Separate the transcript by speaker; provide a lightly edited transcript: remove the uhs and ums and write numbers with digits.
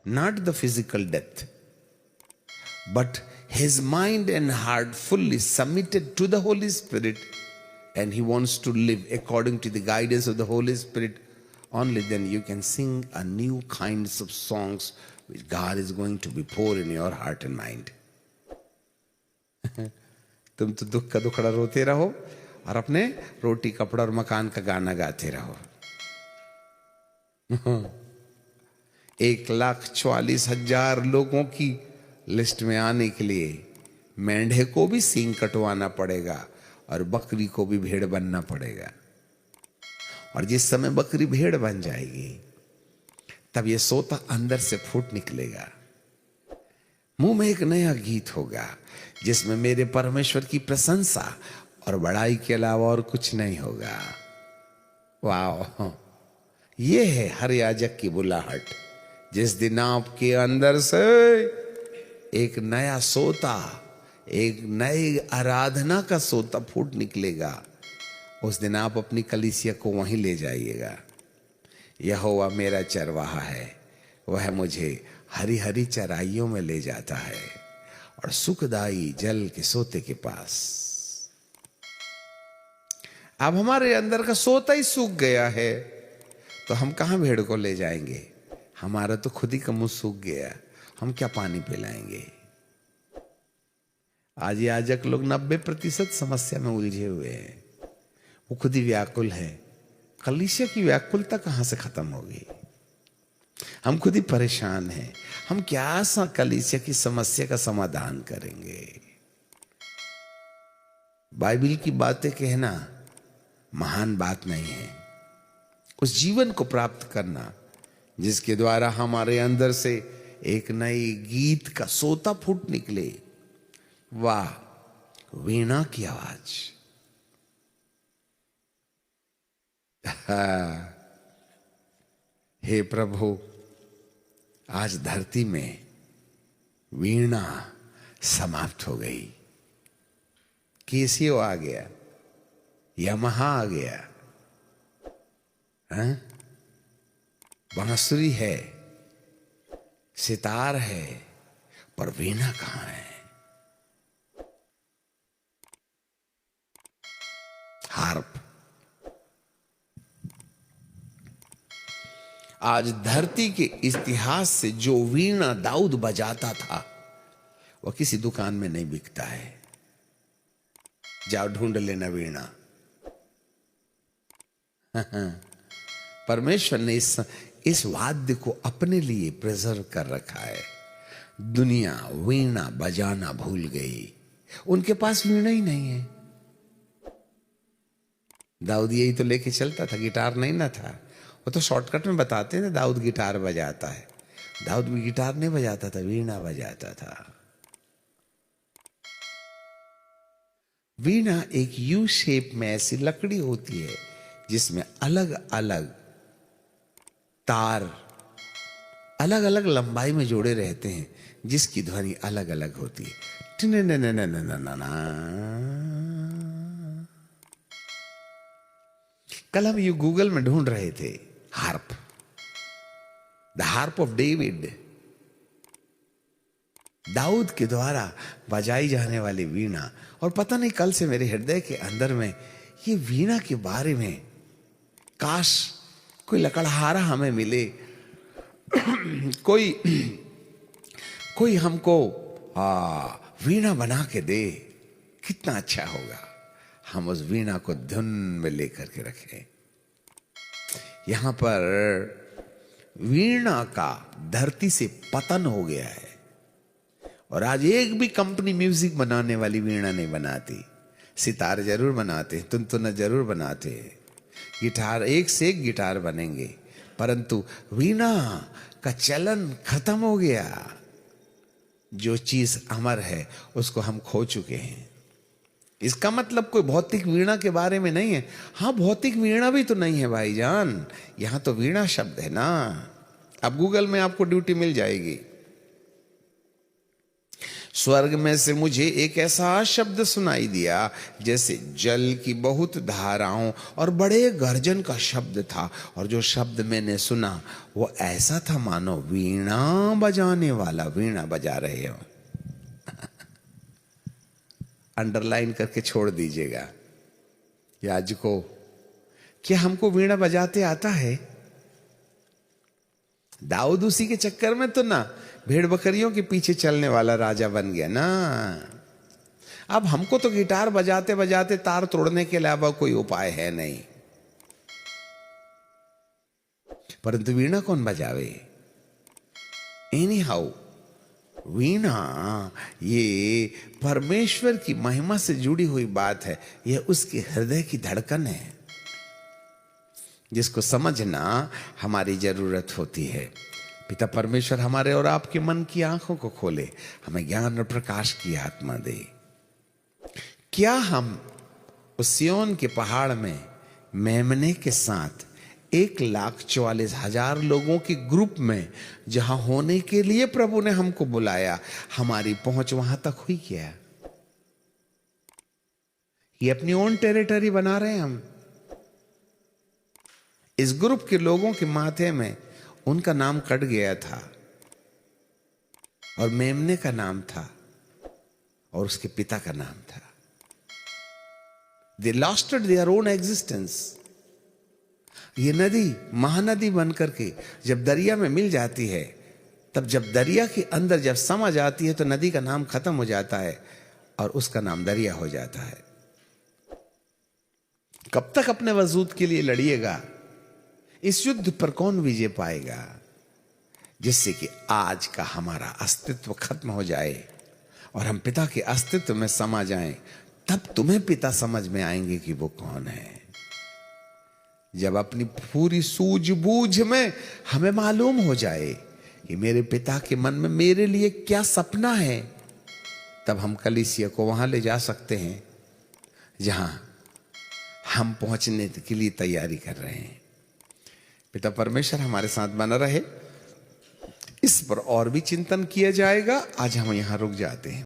Speaker 1: not the physical death, but his mind and heart fully submitted to the Holy Spirit, and he wants to live according to the guidance of the Holy Spirit. Only then you can sing a new kinds of songs which God is going to be pour in your heart and mind. तुम तो दुख का दुखड़ा रोते रहो और अपने रोटी कपड़ा और मकान का गाना गाते रहो। 1,44,000 लोगों की लिस्ट में आने के लिए मेंढे को भी सींग कटवाना पड़ेगा और बकरी को भी भेड़ बनना पड़ेगा। और जिस समय बकरी भेड़ बन जाएगी तब ये सोता अंदर से फूट निकलेगा। मुंह में एक नया गीत होगा जिसमें मेरे परमेश्वर की प्रशंसा और बड़ाई के अलावा और कुछ नहीं होगा। वाह, ये है हर याजक की बुलाहट। जिस दिन आपके अंदर से एक नया सोता, एक नई आराधना का सोता फूट निकलेगा, उस दिन आप अपनी कलीसिया को वहीं ले जाइएगा। यहोवा मेरा चरवाहा है, वह मुझे हरी हरी चराइयों में ले जाता है और सुखदाई जल के सोते के पास। अब हमारे अंदर का सोता ही सूख गया है तो हम कहां भेड़ को ले जाएंगे? हमारा तो खुद ही का मुंह सूख गया, हम क्या पानी पिलाएंगे? आज याजक लोग 90% समस्या में उलझे हुए हैं। वो खुद ही व्याकुल है। कलीसिया की व्याकुलता कहां से खत्म होगी? हम खुद ही परेशान हैं। हम क्या कलीसिया की समस्या का समाधान करेंगे? बाइबल की बातें कहना महान बात नहीं है, उस जीवन को प्राप्त करना जिसके द्वारा हमारे अंदर से एक नई गीत का सोता फूट निकले। वाह, वीणा की आवाज। हे प्रभु, आज धरती में वीणा समाप्त हो गई। केसियो आ गया, यमहा आ गया, बांसुरी है, सितार है, पर वीणा कहां है? हार्प। आज धरती के इतिहास से जो वीणा दाऊद बजाता था वह किसी दुकान में नहीं बिकता है। जाओ ढूंढ लेना वीणा। परमेश्वर ने इस वाद्य को अपने लिए प्रिजर्व कर रखा है। दुनिया वीणा बजाना भूल गई, उनके पास वीणा ही नहीं है। दाऊद यही तो लेके चलता था, गिटार नहीं ना था। वो तो शॉर्टकट में बताते हैं दाऊद गिटार बजाता है। दाऊद भी गिटार नहीं बजाता था, वीणा बजाता था। वीणा एक यू शेप में ऐसी लकड़ी होती है जिसमें अलग अलग तार अलग अलग लंबाई में जोड़े रहते हैं, जिसकी ध्वनि अलग अलग होती है। कल हम ये गूगल में ढूंढ रहे थे harp, the harp of David, Daud के द्वारा बजाई जाने वाली वीणा। और पता नहीं कल से मेरे हृदय के अंदर में ये वीणा के बारे में काश कोई लकड़हारा हमें मिले, कोई हमको वीणा बना के दे, कितना अच्छा होगा। हम उस वीणा को धुन में लेकर के रखें। यहां पर वीणा का धरती से पतन हो गया है और आज एक भी कंपनी म्यूजिक बनाने वाली वीणा नहीं बनाती। सितार जरूर बनाते, तुनतुना जरूर बनाते, गिटार एक से एक गिटार बनेंगे, परंतु वीणा का चलन खत्म हो गया। जो चीज अमर है उसको हम खो चुके हैं। इसका मतलब कोई भौतिक वीणा के बारे में नहीं है। हाँ, भौतिक वीणा भी तो नहीं है भाईजान, यहां तो वीणा शब्द है ना। अब गूगल में आपको ड्यूटी मिल जाएगी। स्वर्ग में से मुझे एक ऐसा शब्द सुनाई दिया जैसे जल की बहुत धाराओं और बड़े गर्जन का शब्द था, और जो शब्द मैंने सुना वो ऐसा था मानो वीणा बजाने वाला वीणा बजा रहे हो। अंडरलाइन करके छोड़ दीजिएगा आज को, क्या हमको वीणा बजाते आता है? दाऊद उसी के चक्कर में तो ना भेड़ बकरियों के पीछे चलने वाला राजा बन गया ना। अब हमको तो गिटार बजाते बजाते तार तोड़ने के अलावा कोई उपाय है नहीं, परंतु वीणा कौन बजावे? एनी हाउ, वीणा ये परमेश्वर की महिमा से जुड़ी हुई बात है। यह उसके हृदय की धड़कन है जिसको समझना हमारी जरूरत होती है। पिता परमेश्वर हमारे और आपके मन की आंखों को खोले, हमें ज्ञान और प्रकाश की आत्मा दे। क्या हम उस सिय्योन के पहाड़ में मेमने के साथ 1,44,000 लोगों के ग्रुप में जहां होने के लिए प्रभु ने हमको बुलाया, हमारी पहुंच वहां तक हुई क्या? ये अपनी ओन टेरिटरी बना रहे हैं हम। इस ग्रुप के लोगों के माथे में उनका नाम कट गया था और मेमने का नाम था और उसके पिता का नाम था। They lost their own existence। ये नदी महानदी बनकर के जब दरिया में मिल जाती है, तब जब दरिया के अंदर जब समा जाती है तो नदी का नाम खत्म हो जाता है और उसका नाम दरिया हो जाता है। कब तक अपने वजूद के लिए लड़िएगा? इस युद्ध पर कौन विजय पाएगा? जिससे कि आज का हमारा अस्तित्व खत्म हो जाए और हम पिता के अस्तित्व में समा जाएं, तब तुम्हें पिता समझ में आएंगे कि वो कौन है। जब अपनी पूरी सूझबूझ में हमें मालूम हो जाए कि मेरे पिता के मन में मेरे लिए क्या सपना है, तब हम कलीसिया को वहां ले जा सकते हैं जहां हम पहुंचने के लिए तैयारी कर रहे हैं। पिता परमेश्वर हमारे साथ बना रहे। इस पर और भी चिंतन किया जाएगा। आज हम यहां रुक जाते हैं।